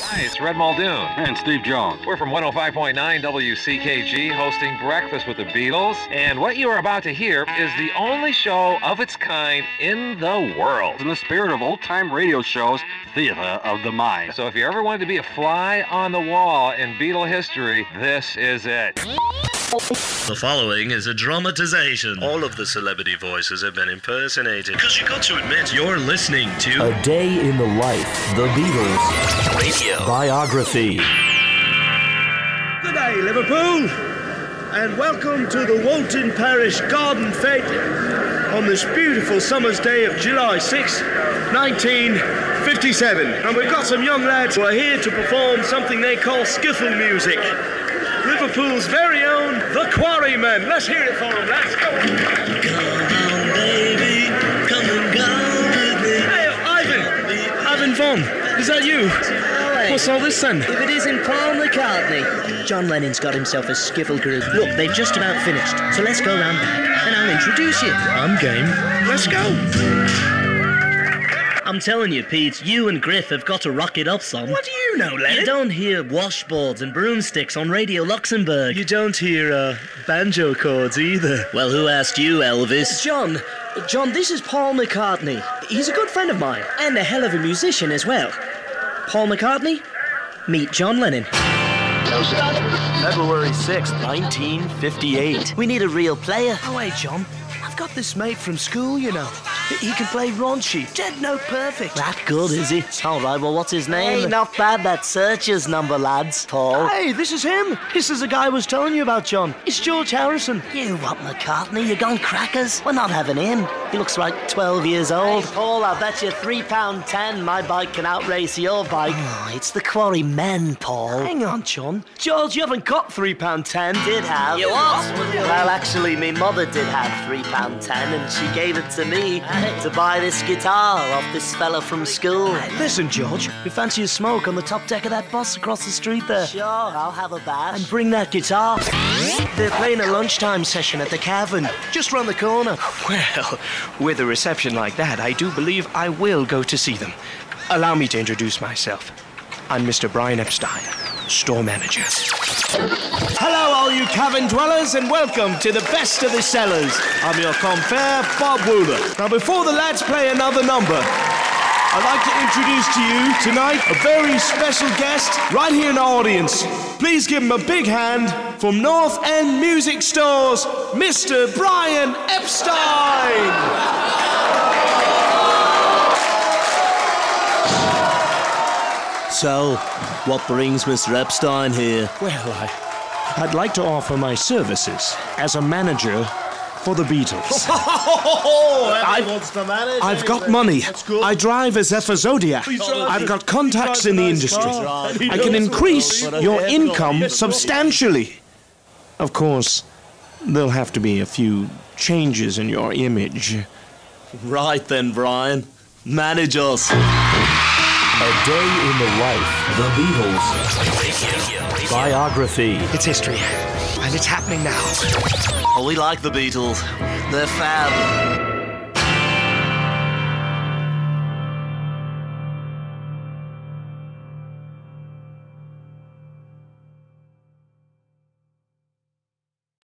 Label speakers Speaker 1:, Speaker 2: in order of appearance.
Speaker 1: Hi, it's Red Muldoon.
Speaker 2: And Steve Jones.
Speaker 1: We're from 105.9 WCKG, hosting Breakfast with the Beatles. And what you are about to hear is the only show of its kind in the world.
Speaker 2: In the spirit of old-time radio shows, Theater of the Mind.
Speaker 1: So if you ever wanted to be a fly on the wall in Beatle history, this is it.
Speaker 3: The following is a dramatization. All of the celebrity voices have been impersonated. Because you got to admit, you're listening to
Speaker 4: A Day in the Life, The Beatles
Speaker 3: Radio
Speaker 4: Biography.
Speaker 5: Good day, Liverpool, and welcome to the Walton Parish Garden Fete on this beautiful summer's day of July 6, 1957. And we've got some young lads who are here to perform something they call skiffle music. Liverpool's very own, the Quarrymen. Let's hear it for them, lads. Go on.
Speaker 3: Come on, baby, come and go with me.
Speaker 5: Hey, Ivan Vaughan, is that you?
Speaker 6: Hey.
Speaker 5: What's all this then?
Speaker 6: If it isn't Paul McCartney. John Lennon's got himself a skiffle group. Look, they've just about finished, so let's go round back and I'll introduce you.
Speaker 5: I'm game. Let's go.
Speaker 6: I'm telling you, Pete, you and Griff have got to rock it up, son.
Speaker 5: What do you know, Lennon?
Speaker 6: You don't hear washboards and broomsticks on Radio Luxembourg.
Speaker 5: You don't hear banjo chords either.
Speaker 6: Well, who asked you, Elvis? John, this is Paul McCartney. He's a good friend of mine, and a hell of a musician as well. Paul McCartney, meet John Lennon.
Speaker 4: February 6th, 1958.
Speaker 6: We need a real player.
Speaker 7: Oh, hey, John. I've got this mate from school, you know. He can play raunchy, dead note perfect.
Speaker 6: That good, is he? All right, well, what's his name? Hey, not bad, that Searchers number, lads, Paul.
Speaker 7: Hey, this is him. This is the guy I was telling you about, John. It's George Harrison.
Speaker 6: You what, McCartney? You gone crackers? We're not having him. He looks like 12 years old.
Speaker 7: Hey, Paul, I bet you £3.10 my bike can outrace your bike.
Speaker 6: Oh, it's the Quarrymen, Paul.
Speaker 7: Hang on, John. George, you haven't got £3.10.
Speaker 6: Did have.
Speaker 7: You what?
Speaker 6: Well, actually, me mother did have £3.10, and she gave it to me to buy this guitar off this fella from school.
Speaker 7: Listen, George, you fancy a smoke on the top deck of that bus across the street there?
Speaker 6: Sure, I'll have a bash.
Speaker 7: And bring that guitar. They're playing a lunchtime session at the Cavern, just round the corner.
Speaker 8: Well, with a reception like that, I do believe I will go to see them. Allow me to introduce myself. I'm Mr. Brian Epstein, store manager.
Speaker 5: Hello, all you cavern dwellers, and welcome to the best of the sellers. I'm your compere, Bob Wooler. Now, before the lads play another number, I'd like to introduce to you tonight a very special guest right here in the audience. Please give him a big hand from North End Music Stores, Mr. Brian Epstein.
Speaker 4: So, what brings Mr. Epstein here?
Speaker 5: Well, I'd like to offer my services as a manager for the Beatles. I've got money. I drive a Zephyr Zodiac. I've got contacts in the industry. I can increase your income substantially. Of course, there'll have to be a few changes in your image.
Speaker 4: Right then, Brian. Manage us. A Day in the Life, The Beatles Biography.
Speaker 8: It's history, and it's happening now.
Speaker 4: Oh, we like the Beatles. They're fab.